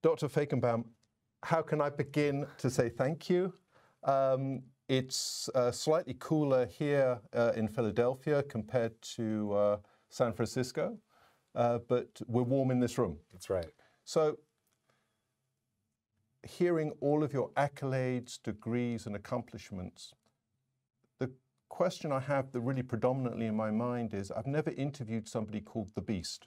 Dr. Fajgenbaum, how can I begin to say thank you? It's slightly cooler here in Philadelphia compared to San Francisco, but we're warm in this room. That's right. So, hearing all of your accolades, degrees, and accomplishments, the question I have that really predominantly in my mind is, I've never interviewed somebody called the Beast.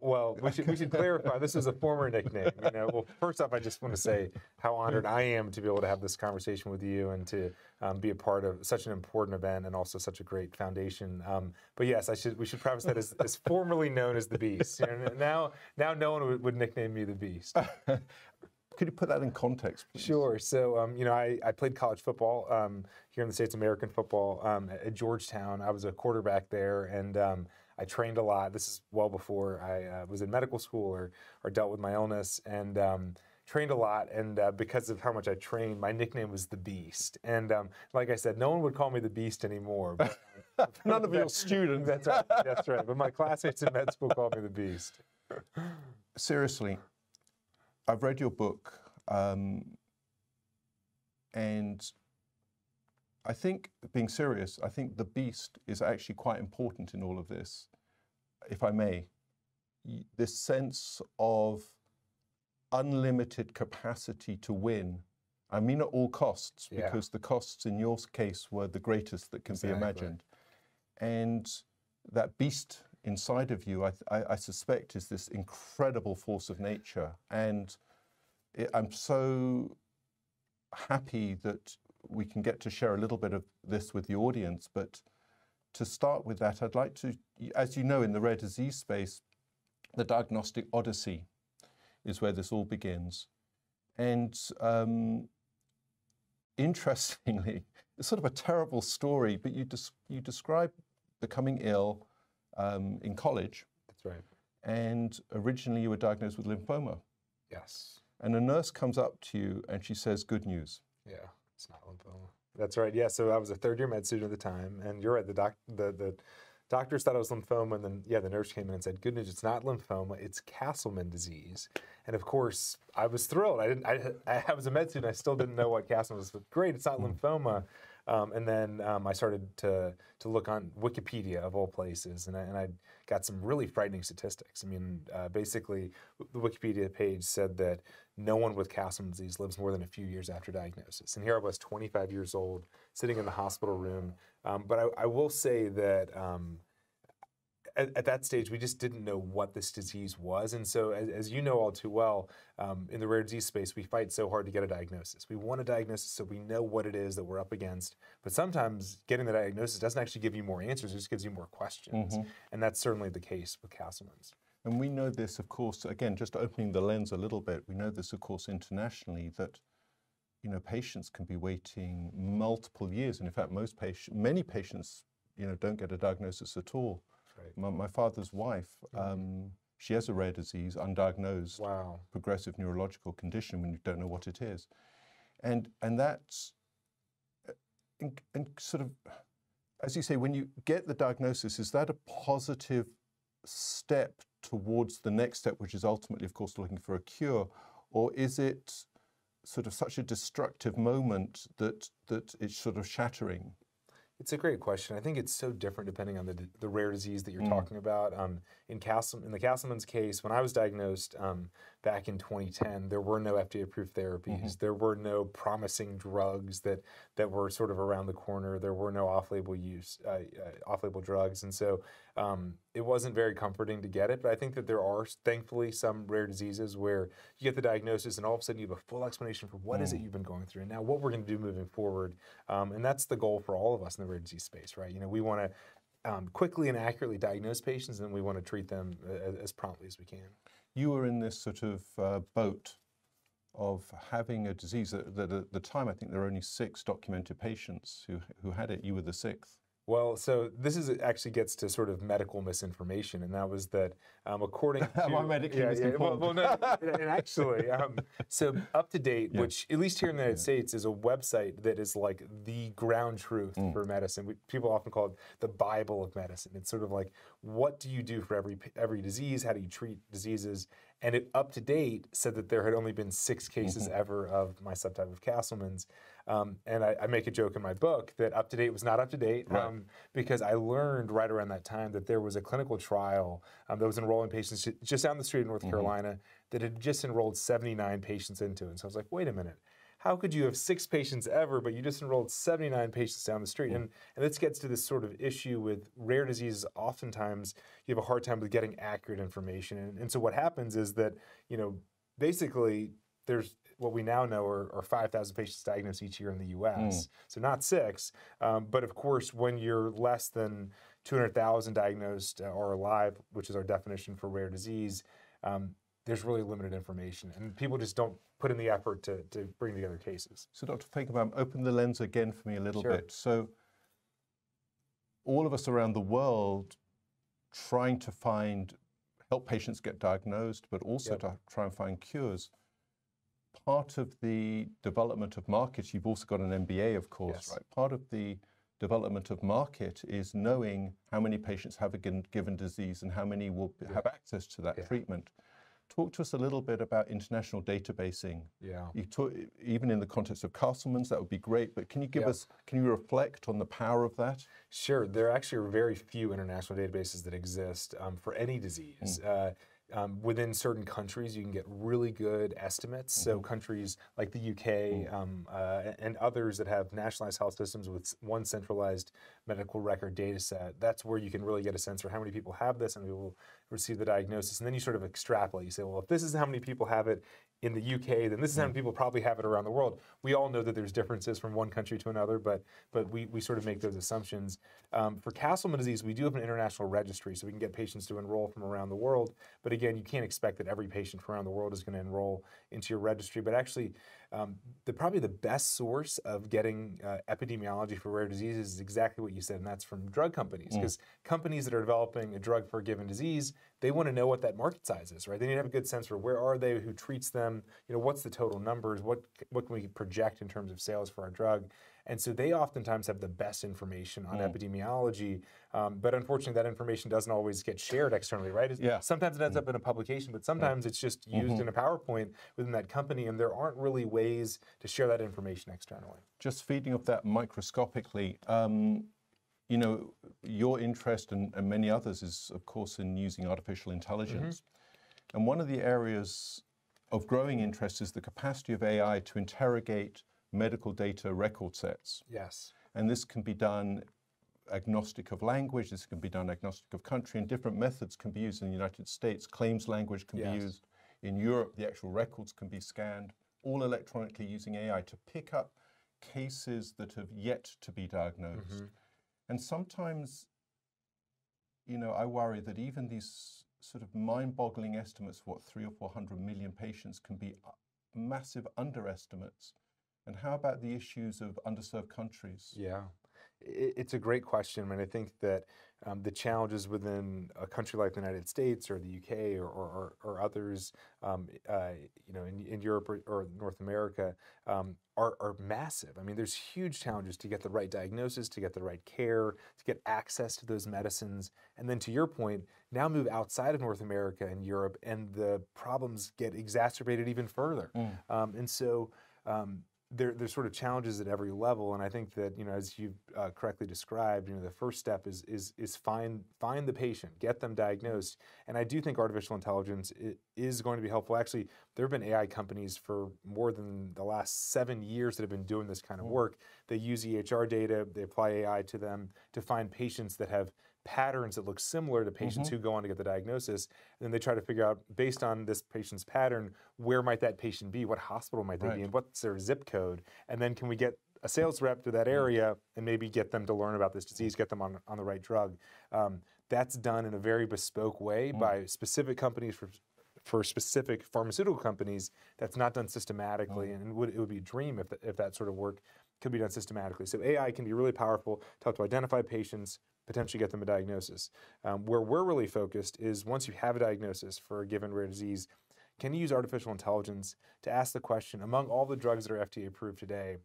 Well, we should clarify. This is a former nickname. Well, first off, I just want to say how honored I am to be able to have this conversation with you and to be a part of such an important event and also such a great foundation. But yes, we should preface that as formerly known as the Beast. Now no one would nickname me the Beast. Could you put that in context, please? Sure. So, I played college football here in the States, American football at Georgetown. I was a quarterback there, and I trained a lot. This is well before I was in medical school or dealt with my illness, and trained a lot. And because of how much I trained, my nickname was the Beast. And like I said, no one would call me the Beast anymore. But, none of your students. That's right. That's right. But my classmates in med school called me the Beast. Seriously, I've read your book, and I think, being serious, I think the Beast is actually quite important in all of this, if I may. This sense of unlimited capacity to win. I mean at all costs, because the costs in your case were the greatest that can be imagined. And that beast inside of you, I suspect, is this incredible force of nature. And I'm so happy that we can get to share a little bit of this with the audience. But to start with that, I'd like to, as you know, in the rare disease space, the diagnostic odyssey is where this all begins. And interestingly, it's sort of a terrible story, but you describe becoming ill in college. That's right. And originally you were diagnosed with lymphoma. Yes. And a nurse comes up to you and she says, good news. Yeah, it's not lymphoma. That's right. Yeah, so I was a third-year med student at the time, and you're right. The doctors thought it was lymphoma, and then the nurse came in and said, "Good news, it's not lymphoma. It's Castleman disease." And of course, I was thrilled. I was a med student. I still didn't know what Castleman was. But great, it's not lymphoma. And then I started to look on Wikipedia, of all places, and I got some really frightening statistics. I mean, basically, the Wikipedia page said that no one with Castleman disease lives more than a few years after diagnosis. And here I was, 25 years old, sitting in the hospital room. But I will say that at that stage, we just didn't know what this disease was. And so, as you know all too well, in the rare disease space, we fight so hard to get a diagnosis. We want a diagnosis so we know what it is that we're up against. But sometimes getting the diagnosis doesn't actually give you more answers, it just gives you more questions. And that's certainly the case with Castleman's. And we know this, of course, again, just opening the lens a little bit, we know this, of course, internationally, that patients can be waiting multiple years. And in fact, many patients, don't get a diagnosis at all. Right. My father's wife, she has a rare disease, undiagnosed, progressive neurological condition when you don't know what it is. And that's, and sort of, as you say, when you get the diagnosis, is that a positive step towards the next step, which is ultimately, of course, looking for a cure? Or is it sort of such a destructive moment that it's sort of shattering? It's a great question. I think it's so different depending on the rare disease that you're talking about. In the Castleman's case, when I was diagnosed back in 2010, there were no FDA-approved therapies. There were no promising drugs that were sort of around the corner. There were no off-label drugs, and so it wasn't very comforting to get it. But I think that there are, thankfully, some rare diseases where you get the diagnosis and all of a sudden you have a full explanation for what is it you've been going through and now what we're going to do moving forward. And that's the goal for all of us in the rare disease space, right? We want to quickly and accurately diagnose patients, and we want to treat them as promptly as we can. You were in this sort of boat of having a disease that at the time, I think there were only 6 documented patients who had it. You were the 6th. Well, so this is actually gets to sort of medical misinformation, and that was that according to Am I medically misinformed? well, no, and actually, so Up to Date, Yeah. which at least here in the United States is a website that is like the ground truth for medicine. People often call it the Bible of medicine. It's sort of like, what do you do for every disease? How do you treat diseases? And Up to Date said that there had only been 6 cases ever of my subtype of Castleman's. And I make a joke in my book that Up to Date was not up to date, because I learned right around that time that there was a clinical trial that was enrolling patients just down the street in North Carolina that had just enrolled 79 patients into it. And so I was like, wait a minute. How could you have 6 patients ever, but you just enrolled 79 patients down the street? And this gets to this sort of issue with rare diseases. Oftentimes, you have a hard time with getting accurate information. And so what happens is that, basically, there's what we now know are 5,000 patients diagnosed each year in the U.S. So not 6, but of course, when you're less than 200,000 diagnosed or alive, which is our definition for rare disease, there's really limited information, and people just don't put in the effort to bring together cases. So Dr. Fajgenbaum, open the lens again for me a little bit. So all of us around the world trying to help patients get diagnosed, but also to try and find cures. Part of the development of markets, you've also got an MBA, of course, right? Part of the development of market is knowing how many patients have a given disease and how many will have access to that treatment. Talk to us a little bit about international databasing. You talk, even in the context of Castleman's, that would be great, but can you give us, can you reflect on the power of that? Sure, there actually are very few international databases that exist for any disease. Within certain countries, you can get really good estimates. So countries like the UK and others that have nationalized health systems with one centralized medical record data set, that's where you can really get a sense for how many people have this and who will receive the diagnosis. And then you sort of extrapolate. You say, well, if this is how many people have it in the UK, then this is how many people probably have it around the world. We all know that there's differences from one country to another, but we sort of make those assumptions. For Castleman disease, we do have an international registry, so we can get patients to enroll from around the world. But again, you can't expect that every patient from around the world is going to enroll into your registry. But actually, probably the best source of getting epidemiology for rare diseases is exactly what you said, and that's from drug companies. Because companies that are developing a drug for a given disease, they want to know what that market size is, right? They need to have a good sense for where are they, who treats them, what's the total numbers, what can we project in terms of sales for our drug. And so they oftentimes have the best information on epidemiology, but unfortunately that information doesn't always get shared externally, right? Sometimes it ends up in a publication, but sometimes it's just used in a PowerPoint within that company, and there aren't really ways to share that information externally. Just feeding off that microscopically, your interest and many others is, of course, in using artificial intelligence. And one of the areas of growing interest is the capacity of AI to interrogate medical data record sets. And this can be done agnostic of language, this can be done agnostic of country, and different methods can be used in the United States. Claims language can be used. In Europe, the actual records can be scanned, all electronically using AI to pick up cases that have yet to be diagnosed. And sometimes, I worry that even these sort of mind-boggling estimates, 300 or 400 million patients, can be massive underestimates. And how about the issues of underserved countries? It's a great question, and I think that the challenges within a country like the United States or the UK or others, in Europe or North America, are massive. I mean, there's huge challenges to get the right diagnosis, to get the right care, to get access to those medicines, and then to your point, now move outside of North America and Europe, and the problems get exacerbated even further. And so there's sort of challenges at every level, and I think that as you've correctly described, the first step is find the patient, get them diagnosed, and I do think artificial intelligence is going to be helpful. Actually, there have been AI companies for more than the last 7 years that have been doing this kind of work. They use EHR data, they apply AI to them to find patients that have patterns that look similar to patients who go on to get the diagnosis, and then they try to figure out, based on this patient's pattern, where might that patient be, what hospital might they be in, what's their zip code, and then can we get a sales rep to that area and maybe get them to learn about this disease, get them on the right drug. That's done in a very bespoke way by specific companies for specific pharmaceutical companies. That's not done systematically, and it would be a dream if that sort of work could be done systematically. So AI can be really powerful to help to identify patients, potentially get them a diagnosis. Where we're really focused is once you have a diagnosis for a given rare disease, can you use artificial intelligence to ask the question, among all the drugs that are FDA approved today,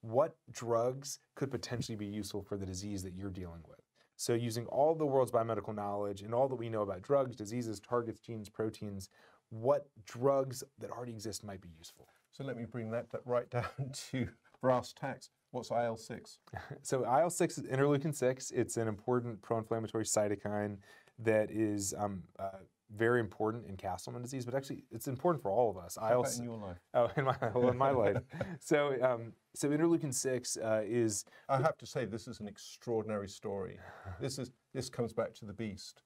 what drugs could potentially be useful for the disease that you're dealing with? So using all the world's biomedical knowledge and all that we know about drugs, diseases, targets, genes, proteins, what drugs that already exist might be useful? So let me bring that right down to brass tacks. What's IL-6? So IL-6 is interleukin-6. It's an important pro-inflammatory cytokine that is very important in Castleman disease, but actually it's important for all of us. How about in your life? Oh, in my life. So interleukin-6 is. I have to say, this is an extraordinary story. This comes back to the beast.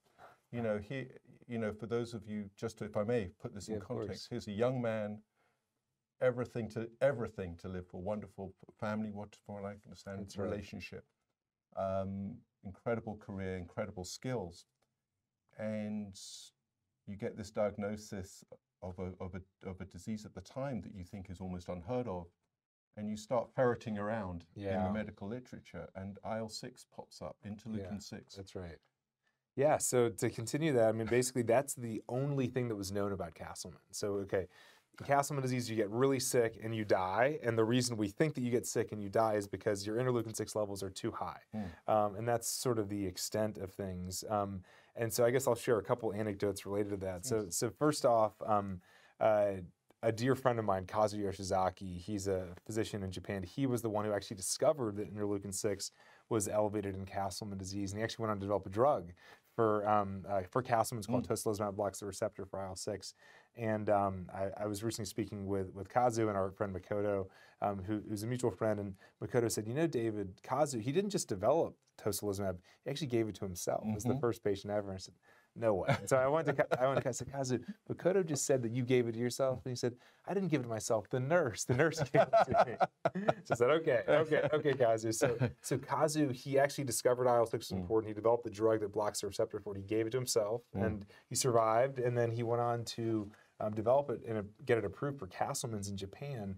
For those of you, just if I may put this in context, here's a young man, everything to live for, wonderful family, what from what I understand, it's relationship, incredible career, incredible skills, and you get this diagnosis of a disease at the time that you think is almost unheard of, and you start ferreting around in the medical literature, and IL-6 pops up, interleukin-6. That's right. Yeah, so to continue that, I mean, basically that's the only thing that was known about Castleman. So, okay, Castleman disease, you get really sick and you die, and the reason we think that you get sick and you die is because your interleukin-6 levels are too high. And that's sort of the extent of things. And so I guess I'll share a couple anecdotes related to that. So first off, a dear friend of mine, Kazuo Yoshizaki, he's a physician in Japan. He was the one who actually discovered that interleukin-6 was elevated in Castleman disease, and he actually went on to develop a drug for Castleman. It's called tocilizumab, blocks the receptor for IL-6. And I was recently speaking with Kazuo and our friend Makoto, who's a mutual friend, and Makoto said, David, Kazuo, he didn't just develop tocilizumab, he actually gave it to himself. He was the first patient ever. And I said, no way. And so I went to Kazuo, Makoto just said that you gave it to yourself. And he said, I didn't give it to myself, the nurse gave it to me. So I said, okay, Kazuo. So Kazuo, he actually discovered IL-6 was important. He developed the drug that blocks the receptor for it. He gave it to himself, and he survived. And then he went on to develop it and get it approved for Castleman's in Japan.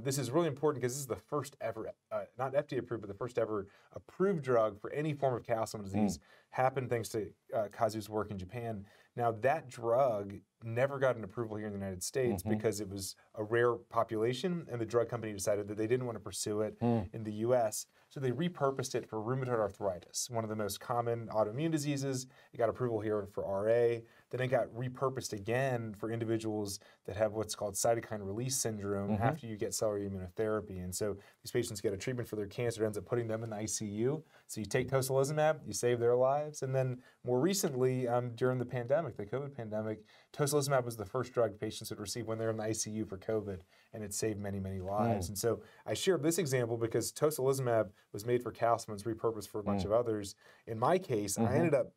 This is really important because this is the first ever, not FDA approved, but the first ever approved drug for any form of Castleman disease. Happened thanks to Kazuo's work in Japan. Now that drug never got an approval here in the United States because it was a rare population, and the drug company decided that they didn't want to pursue it in the US. So they repurposed it for rheumatoid arthritis, one of the most common autoimmune diseases. It got approval here for RA. Then it got repurposed again for individuals that have what's called cytokine release syndrome after you get cellular immunotherapy. And so these patients get a treatment for their cancer. It ends up putting them in the ICU. So you take tocilizumab, you save their lives. And then more recently, during the pandemic, the COVID pandemic, tocilizumab was the first drug patients would receive when they're in the ICU for COVID, and it saved many, many lives. And so I share this example because tocilizumab was made for Castleman's, repurposed for a bunch of others. In my case, I ended up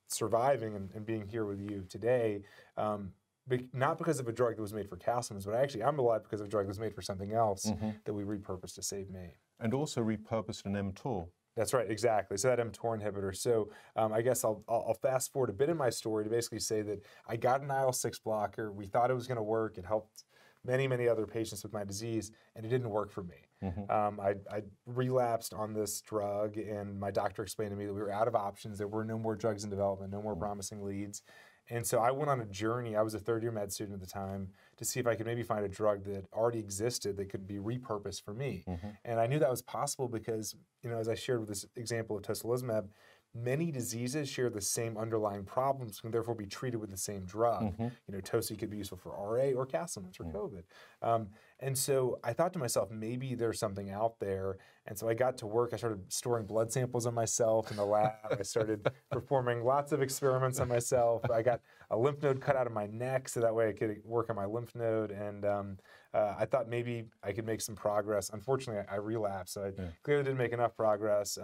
surviving and being here with you today, not because of a drug that was made for Castleman's, but actually I'm alive because of a drug that was made for something else that we repurposed to save me. And also repurposed an mTOR. That's right, exactly. So that mTOR inhibitor. So I guess I'll fast forward a bit in my story to basically say that I got an IL-6 blocker. We thought it was going to work. It helped many, many other patients with my disease, and it didn't work for me. I relapsed on this drug, and my doctor explained to me that we were out of options. There were no more drugs in development, no more promising leads. And so I went on a journey. I was a third-year med student at the time to see if I could maybe find a drug that already existed that could be repurposed for me. And I knew that was possible because, as I shared with this example of tocilizumab, many diseases share the same underlying problems and therefore be treated with the same drug. Toci could be useful for RA or Castleman's for COVID. And so I thought to myself, maybe there's something out there. And so I got to work. I started storing blood samples on myself in the lab. I started performing lots of experiments on myself. I got a lymph node cut out of my neck so that way I could work on my lymph node. And I thought maybe I could make some progress. Unfortunately, I relapsed, so I clearly didn't make enough progress.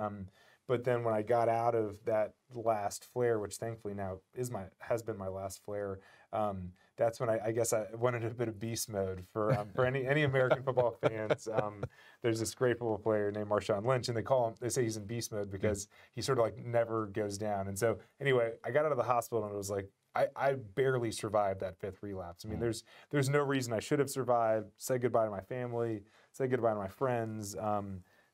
But then when I got out of that last flare, which thankfully now has been my last flare, that's when I guess I went into a bit of beast mode for any American football fans. There's this great football player named Marshawn Lynch, and they say he's in beast mode because he sort of like never goes down. And so anyway, I got out of the hospital and it was like, I barely survived that fifth relapse. I mean, there's no reason I should have survived. Said goodbye to my family, said goodbye to my friends.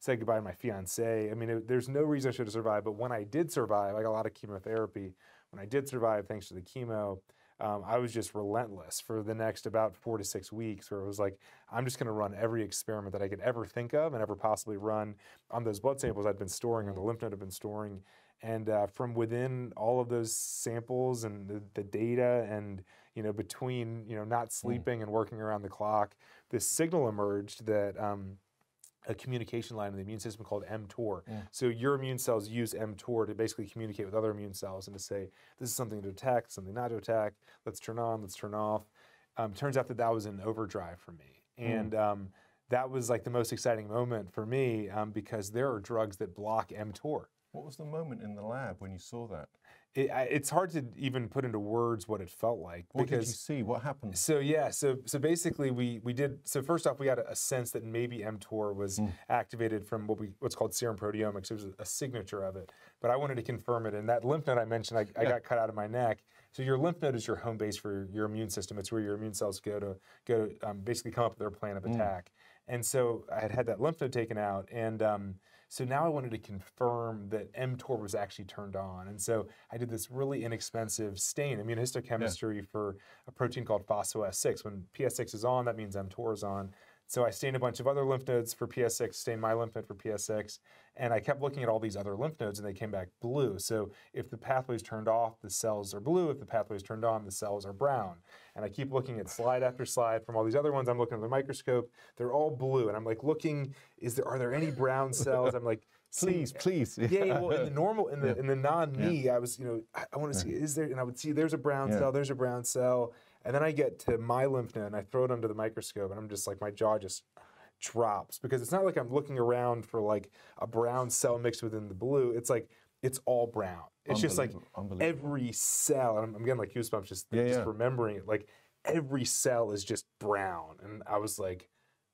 said goodbye to my fiance. I mean, there's no reason I should have survived, but when I did survive, I got a lot of chemotherapy. When I did survive, thanks to the chemo, I was just relentless for the next about 4 to 6 weeks, where it was like, I'm just going to run every experiment that I could ever think of and ever possibly run on those blood samples I'd been storing, on the lymph node I'd been storing. And from within all of those samples and the data, and between not sleeping and working around the clock, this signal emerged that a communication line in the immune system called mTOR. So your immune cells use mTOR to basically communicate with other immune cells and to say, this is something to attack, something not to attack, let's turn on, let's turn off. Turns out that was in overdrive for me. And that was like the most exciting moment for me because there are drugs that block mTOR. What was the moment in the lab when you saw that? It's hard to even put into words what it felt like. What did you see? What happened? So so basically we did. So first off, we had a sense that maybe mTOR was activated from what's called serum proteomics. It was a signature of it, but I wanted to confirm it. And that lymph node I mentioned, I got cut out of my neck. So your lymph node is your home base for your immune system. It's where your immune cells go to basically come up with their plan of attack. And so I had that lymph node taken out, and so now I wanted to confirm that mTOR was actually turned on. And so I did this really inexpensive stain, immunohistochemistry for a protein called phospho-S6. When PS6 is on, that means mTOR is on. So I stained a bunch of other lymph nodes for PS6, stained my lymph node for PS6, and I kept looking at all these other lymph nodes and they came back blue. So if the pathway is turned off, the cells are blue. If the pathway is turned on, the cells are brown. And I keep looking at slide after slide from all these other ones. I'm looking at the microscope. They're all blue. And I'm like looking, are there any brown cells? I'm like, please. Yeah, well, in the normal, in the non-me, I was, I want to see, is there, and I would see there's a brown cell, there's a brown cell. And then I get to my lymph node and I throw it under the microscope and I'm just like, my jaw just drops, because it's not like I'm looking around for like a brown cell mixed within the blue. It's like, it's all brown. It's just like every cell, and I'm getting like goosebumps just remembering it. Like every cell is just brown. And I was like,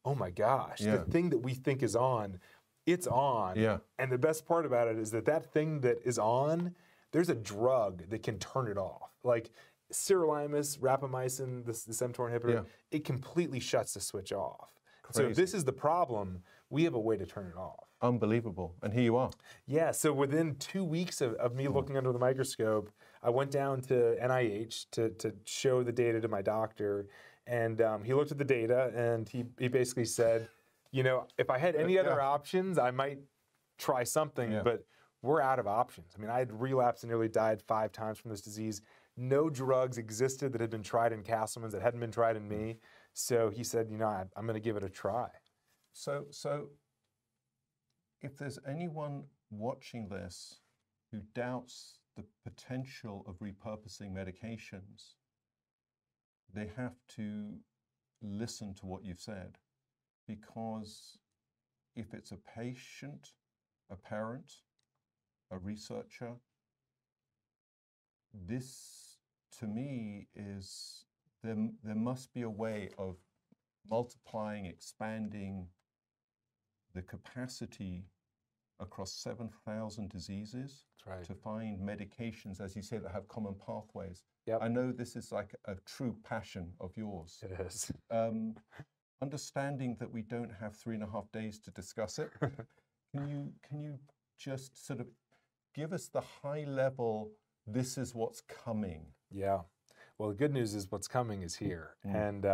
oh my gosh, the thing that we think is on, it's on. And the best part about it is that thing that is on, there's a drug that can turn it off. Like sirolimus, rapamycin, this mTOR inhibitor, it completely shuts the switch off. Crazy. So if this is the problem, we have a way to turn it off. Unbelievable. And here you are. Yeah, so within 2 weeks of me looking under the microscope, I went down to NIH to show the data to my doctor, and he looked at the data and he basically said, if I had any other options, I might try something, but we're out of options. I mean, I had relapsed and nearly died 5 times from this disease. No drugs existed that had been tried in Castleman's that hadn't been tried in me. So he said, I'm going to give it a try. So if there's anyone watching this who doubts the potential of repurposing medications, they have to listen to what you've said, because if it's a patient, a parent, a researcher, this to me is, there must be a way of multiplying, expanding the capacity across 7,000 diseases to find medications, as you say, that have common pathways. I know this is like a true passion of yours. It is. Understanding that we don't have 3.5 days to discuss it, can you just sort of give us the high level, this is what's coming? Yeah. Well, the good news is what's coming is here. And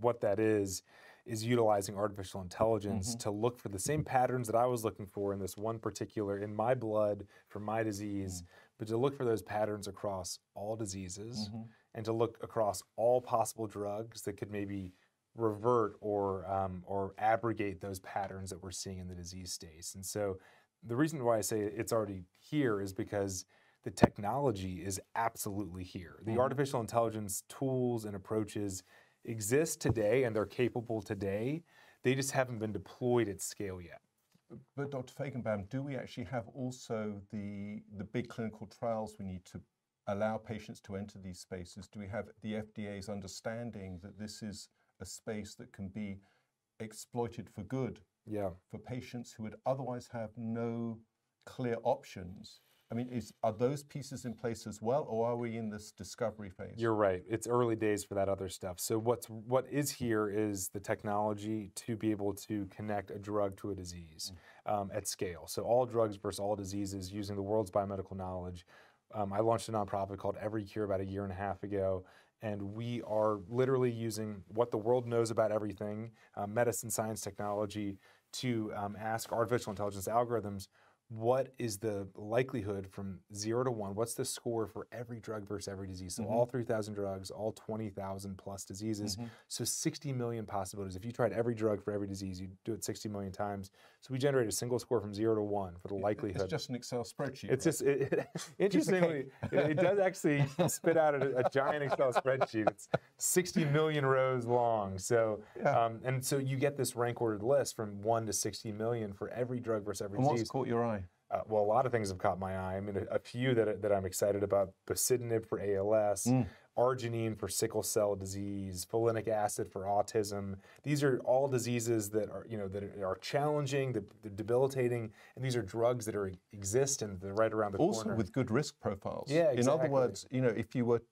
what that is utilizing artificial intelligence to look for the same patterns that I was looking for in this one particular, in my blood for my disease, but to look for those patterns across all diseases and to look across all possible drugs that could maybe revert or abrogate those patterns that we're seeing in the disease states. And so the reason why I say it's already here is because the technology is absolutely here. The artificial intelligence tools and approaches exist today and they're capable today. They just haven't been deployed at scale yet. But Dr. Fajgenbaum, do we actually have also the big clinical trials we need to allow patients to enter these spaces? Do we have the FDA's understanding that this is a space that can be exploited for good for patients who would otherwise have no clear options? I mean, are those pieces in place as well, or are we in this discovery phase? You're right. It's early days for that other stuff. So what is here is the technology to be able to connect a drug to a disease at scale. So all drugs versus all diseases using the world's biomedical knowledge. I launched a nonprofit called Every Cure about 1.5 years ago. And we are literally using what the world knows about everything, medicine, science, technology, to ask artificial intelligence algorithms, what is the likelihood from 0 to 1? What's the score for every drug versus every disease? So all 3,000 drugs, all 20,000 plus diseases. So 60 million possibilities. If you tried every drug for every disease, you'd do it 60 million times. So we generate a single score from 0 to 1 for the likelihood. It's just an Excel spreadsheet. It's just, interestingly, it does actually spit out a giant Excel spreadsheet. It's 60 million rows long. So, and so you get this rank ordered list from 1 to 60 million for every drug versus every disease. What's caught your eye? Well, a lot of things have caught my eye. I mean, a few that I'm excited about: bositinib for ALS, arginine for sickle cell disease, folinic acid for autism. These are all diseases that are, that are challenging, that they're debilitating, and these are drugs that exist and they're right around the corner. Also with good risk profiles. Yeah, exactly. In other words,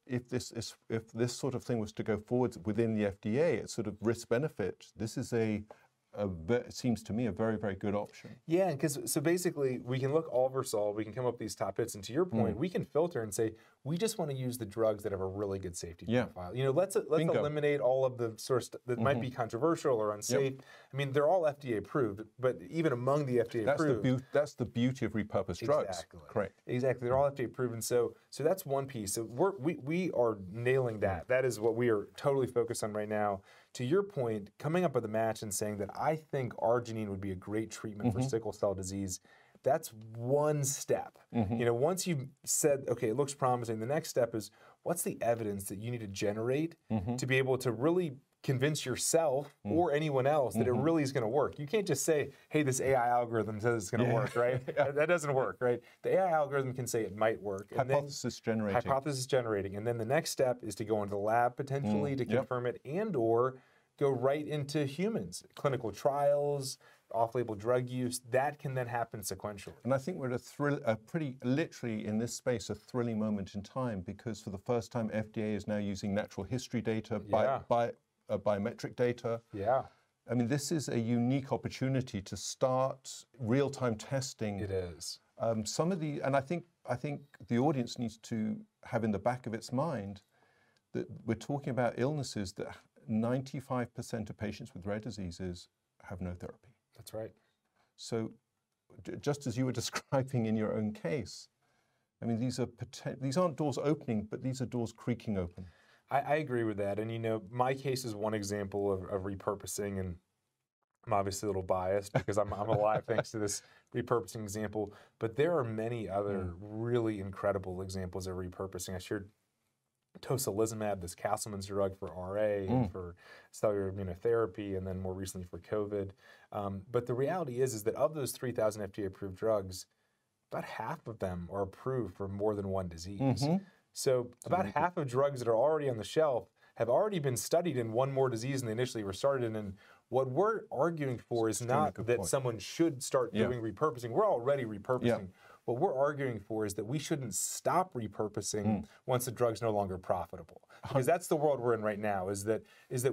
if this sort of thing was to go forward within the FDA, it's sort of risk benefit. This is it seems to me a very, very good option. Yeah, because so basically we can look all versus all, we can come up with these top hits, and to your point, we can filter and say, we just want to use the drugs that have a really good safety profile. Let's eliminate all of the sort of stuff that might be controversial or unsafe. I mean, they're all FDA approved, but even among the FDA approved. That's the beauty of repurposed drugs. Exactly. Correct. Exactly. They're all FDA approved, and so that's one piece. So we are nailing that. That is what we are totally focused on right now. To your point, coming up with a match and saying that I think arginine would be a great treatment for sickle cell disease, that's one step. Once you've said, okay, it looks promising, the next step is, what's the evidence that you need to generate to be able to really convince yourself or anyone else that it really is going to work? You can't just say, hey, this AI algorithm says it's going to work, right? That doesn't work, right? The AI algorithm can say it might work. Hypothesis generating. Hypothesis generating. And then the next step is to go into the lab potentially to confirm it, and or go right into humans, clinical trials, off-label drug use. That can then happen sequentially. And I think we're at a pretty, literally in this space, a thrilling moment in time, because for the first time, FDA is now using natural history data, biometric data. Yeah. I mean, this is a unique opportunity to start real-time testing. It is. Some of the, and I think the audience needs to have in the back of its mind that we're talking about illnesses that 95% of patients with rare diseases have no therapy. That's right. So just as you were describing in your own case, I mean, these aren't doors opening, but these are doors creaking open. I agree with that. And, my case is one example of repurposing, and I'm obviously a little biased because I'm alive thanks to this repurposing example, but there are many other really incredible examples of repurposing. I shared tocilizumab, this Castleman's drug for RA and for cellular immunotherapy, and then more recently for COVID. But the reality is that of those 3,000 FDA-approved drugs, about half of them are approved for more than one disease. So about half of drugs that are already on the shelf have already been studied in one more disease than they initially were started in. And what we're arguing for is not that someone should start doing repurposing. We're already repurposing. What we're arguing for is that we shouldn't stop repurposing once the drug's no longer profitable. Because that's the world we're in right now, is that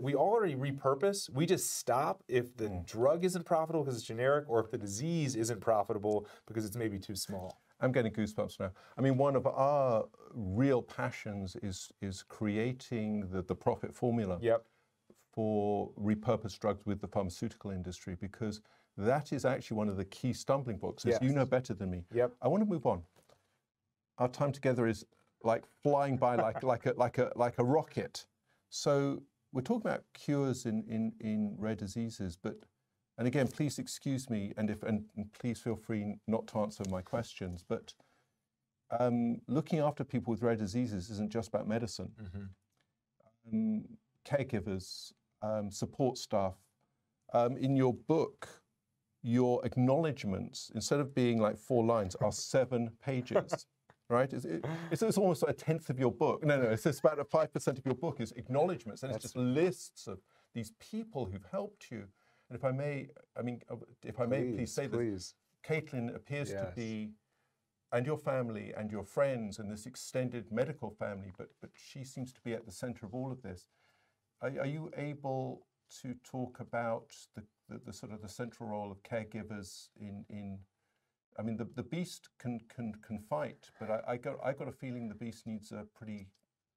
we already repurpose, we just stop if the drug isn't profitable because it's generic, or if the disease isn't profitable because it's maybe too small. I'm getting goosebumps now. I mean, one of our real passions is creating the profit formula for repurposed drugs with the pharmaceutical industry, because that is actually one of the key stumbling blocks, as you know better than me. I want to move on. Our time together is like flying by like a rocket. So we're talking about cures in rare diseases, but, and again, please excuse me, and please feel free not to answer my questions, but looking after people with rare diseases isn't just about medicine. Caregivers, support staff. In your book, your acknowledgements, instead of being like 4 lines, are 7 pages, right? It's almost like 1/10 of your book. No, it's about 5% of your book is acknowledgements, and it's just lists of these people who've helped you. And if I may, please say this. Caitlin appears to be and your family and your friends and this extended medical family, but she seems to be at the center of all of this. Are you able to talk about the sort of the central role of caregivers in I mean, the beast can fight, but I got a feeling the beast needs a pretty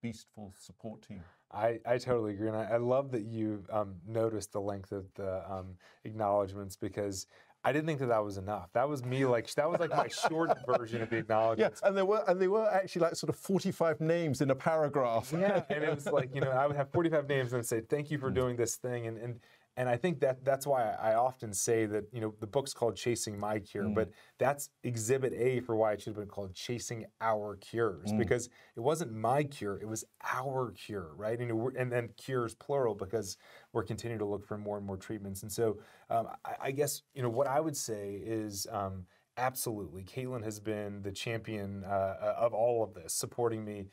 beastful support team. I totally agree, and I love that you noticed the length of the acknowledgments, because I didn't think that was enough. That was me, that was like my short version of the acknowledgments. Yeah, and they were actually like sort of 45 names in a paragraph. Yeah, and it was like, I would have 45 names and say, thank you for doing this thing, and I think that's why I often say that, the book's called Chasing My Cure, but that's exhibit A for why it should have been called Chasing Our Cures, because it wasn't my cure, it was our cure, right? And then cures plural, because we're continuing to look for more and more treatments. And so I guess, what I would say is, absolutely, Caitlin has been the champion of all of this, supporting me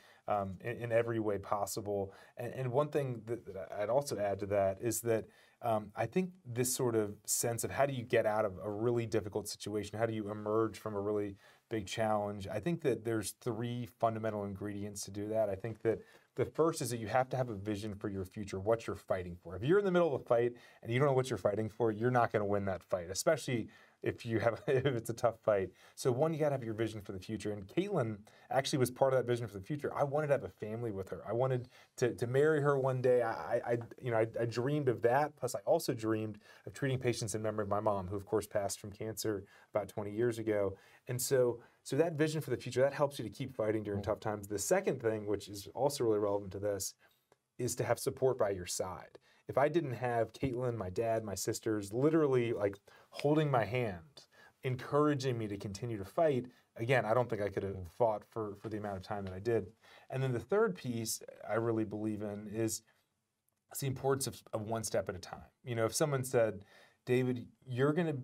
in every way possible. And one thing that I'd also add to that is that I think this sort of sense of how do you get out of a really difficult situation, how do you emerge from a really big challenge, I think that there's 3 fundamental ingredients to do that. I think that the first is that you have to have a vision for your future, what you're fighting for. If you're in the middle of a fight and you don't know what you're fighting for, you're not going to win that fight, especially if it's a tough fight. So one, you got to have your vision for the future. And Caitlin actually was part of that vision for the future. I wanted to have a family with her. I wanted to marry her one day. I dreamed of that. Plus, I also dreamed of treating patients in memory of my mom, who of course passed from cancer about 20 years ago. And so that vision for the future, that helps you to keep fighting during tough times. The second thing, which is also really relevant to this, is to have support by your side. If I didn't have Caitlin, my dad, my sisters, literally like holding my hand, encouraging me to continue to fight, again, I don't think I could have fought for the amount of time that I did. And then the third piece I really believe in is the importance of one step at a time. If someone said, David, you're going to,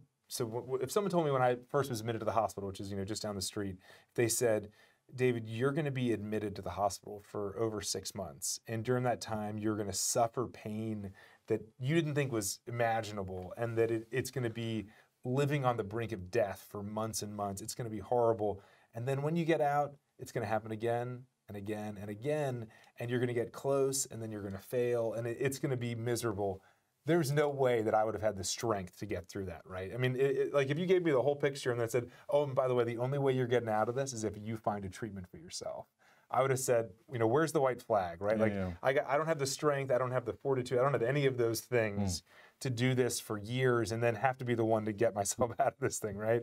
if someone told me when I first was admitted to the hospital, which is, just down the street, they said, David, you're going to be admitted to the hospital for over 6 months. And during that time, you're going to suffer pain that you didn't think was imaginable, and that it's going to be living on the brink of death for months and months. It's going to be horrible. And then when you get out, it's going to happen again and again and again, and you're going to get close, and then you're going to fail, and it's going to be miserable. There's no way that I would have had the strength to get through that, right? I mean, like if you gave me the whole picture and then said, oh, and by the way, the only way you're getting out of this is if you find a treatment for yourself, I would have said, where's the white flag, right? I don't have the strength, I don't have the fortitude, I don't have any of those things to do this for years and then have to be the one to get myself out of this thing, right?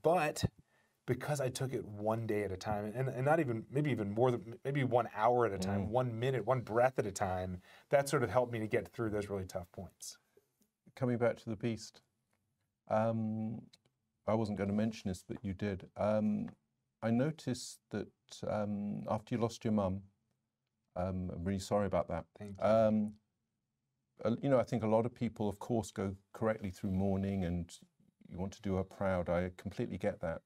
But because I took it one day at a time, and not even, maybe even more than, maybe 1 hour at a time, 1 minute, one breath at a time, that sort of helped me to get through those really tough points. Coming back to the beast, I wasn't going to mention this, but you did. I noticed that after you lost your mum, I'm really sorry about that. Thank you. I think a lot of people, of course, go correctly through mourning and you want to do her proud. I completely get that.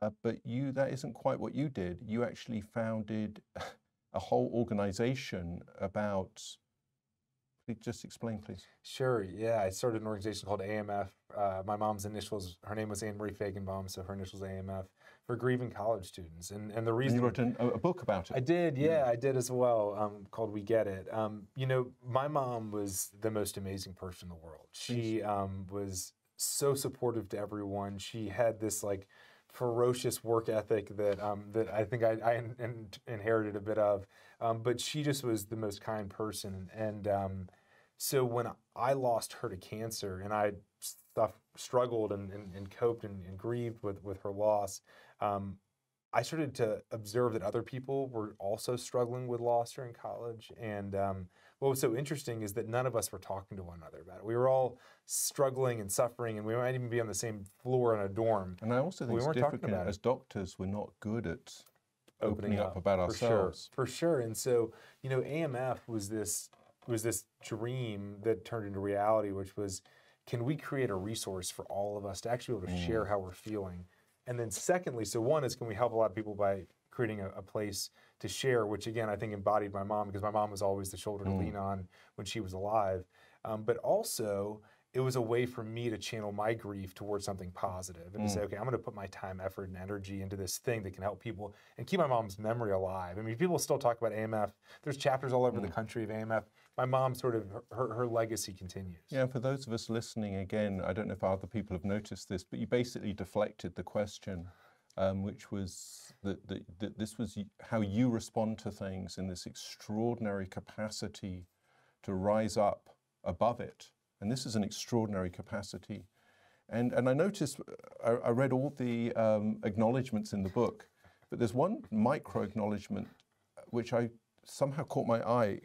But that isn't quite what you did. You actually founded a whole organization about, just explain, please. Sure, yeah. I started an organization called AMF. My mom's initials, her name was Anne-Marie Fajgenbaum, so her initials AMF, for grieving college students. And the reason— And you wrote a book about it. I did, yeah, I did as well, called We Get It. My mom was the most amazing person in the world. She was so supportive to everyone. She had this ferocious work ethic that I think I inherited a bit of, but she just was the most kind person. And so when I lost her to cancer, and I struggled and coped and grieved with her loss, I started to observe that other people were also struggling with loss during college. And what was so interesting is that none of us were talking to one another about it. We were all struggling and suffering, and we might even be on the same floor in a dorm. And I also think it's difficult. As doctors, we're not good at opening up about ourselves. For sure. And so, AMF was this dream that turned into reality, which was, can we create a resource for all of us to actually be able to share how we're feeling? And then secondly, so one is, can we help a lot of people by creating a place to share, which again, I think embodied my mom, because my mom was always the shoulder to lean on when she was alive. But also, it was a way for me to channel my grief towards something positive and to say, okay, I'm going to put my time, effort, and energy into this thing that can help people and keep my mom's memory alive. I mean, people still talk about AMF. There's chapters all over the country of AMF. My mom sort of, her legacy continues. Yeah, for those of us listening, again, I don't know if other people have noticed this, but you basically deflected the question, which was that this was how you respond to things in this extraordinary capacity to rise up above it. And this is an extraordinary capacity. And I noticed, I read all the acknowledgements in the book, but there's one micro acknowledgement which I somehow caught my eye.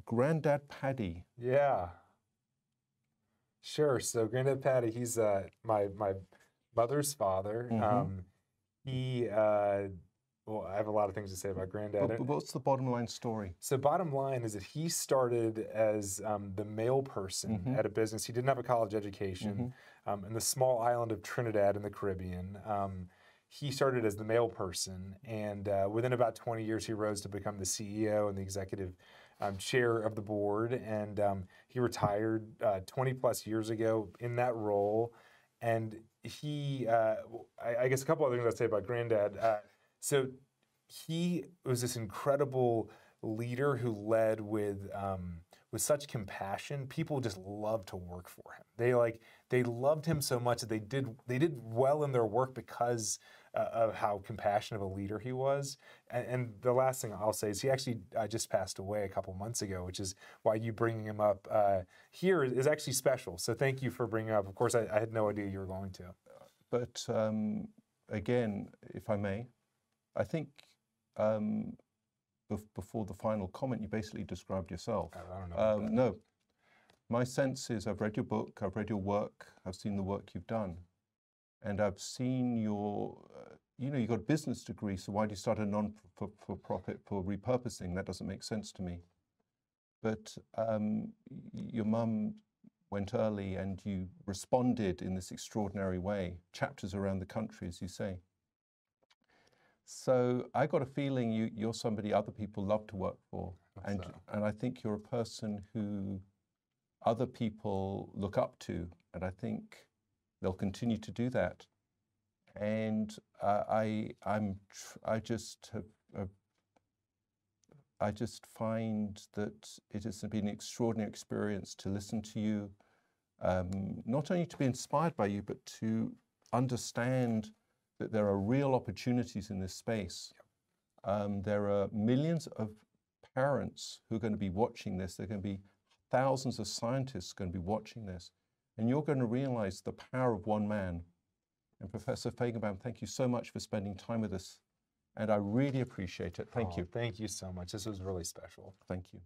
Granddad Paddy. Yeah. Sure. So Granddad Paddy, he's my mother's father. Well, I have a lot of things to say about Granddad. But what's the bottom line story? So bottom line is that he started as the mail person at a business. He didn't have a college education. In the small island of Trinidad in the Caribbean. He started as the mail person, and within about 20 years, he rose to become the CEO and the executive chair of the board. And he retired 20 plus years ago in that role. And he, I guess a couple other things I'd say about Granddad. So he was this incredible leader who led with such compassion. People just loved to work for him. They loved him so much that they did well in their work because of how compassionate of a leader he was. And the last thing I'll say is he actually just passed away a couple months ago, which is why you bringing him up here is actually special. So thank you for bringing him up. Of course, I had no idea you were going to. But again, if I may, I think before the final comment, you basically described yourself. I don't know. No, my sense is I've read your book, I've read your work, I've seen the work you've done, and I've seen your, you got a business degree, so why do you start a non-for-profit for repurposing? That doesn't make sense to me. But your mum went early and you responded in this extraordinary way, chapters around the country, as you say. So I got a feeling you're somebody other people love to work for. And I think you're a person who other people look up to. And I think they'll continue to do that. And I just find that it has been an extraordinary experience to listen to you, not only to be inspired by you, but to understand that there are real opportunities in this space. There are millions of parents who are going to be watching this. There are going to be thousands of scientists going to be watching this. And you're going to realize the power of one man. And Professor Fajgenbaum, thank you so much for spending time with us. And I really appreciate it. Thank you. Thank you so much. This was really special. Thank you.